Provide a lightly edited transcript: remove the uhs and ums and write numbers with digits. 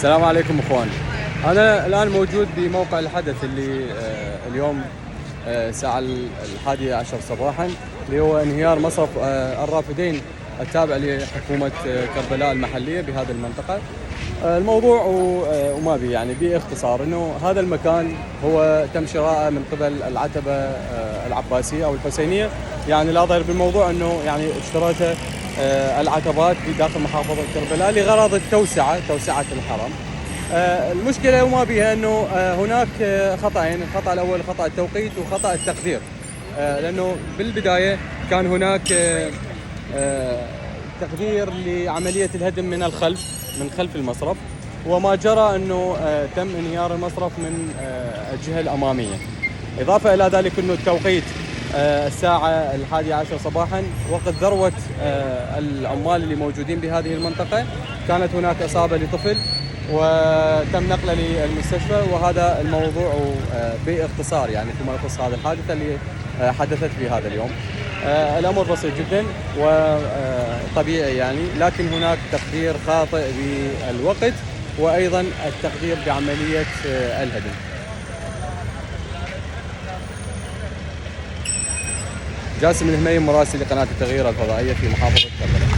السلام عليكم اخوان. انا الان موجود بموقع الحدث اللي اليوم الساعة 11 صباحا، اللي هو انهيار مصرف الرافدين التابع لحكومة كربلاء المحلية بهذه المنطقة. الموضوع وما بي يعني باختصار انه هذا المكان هو تم شراءه من قبل العتبة العباسية او الحسينية، يعني لا ضير بالموضوع انه يعني اشترته العتبات في داخل محافظة كربلاء لغرض توسعة الحرم. المشكلة وما بيها انه هناك خطأين، الخطأ الاول خطأ التوقيت وخطأ التقدير. لانه بالبداية كان هناك تقدير لعملية الهدم من خلف المصرف، وما جرى انه تم انهيار المصرف من الجهة الامامية. اضافة الى ذلك انه التوقيت الساعة 11 صباحا وقت ذروة العمال اللي موجودين بهذه المنطقة، كانت هناك اصابة لطفل وتم نقله للمستشفى. وهذا الموضوع باختصار يعني فيما يخص هذه الحادثة اللي حدثت في هذا اليوم. الأمر بسيط جدا وطبيعي يعني، لكن هناك تقدير خاطئ بالوقت وأيضا التقدير بعملية الهدم. جاسم الهميم، مراسل لقناة التغيير الفضائية في محافظة كربلاء.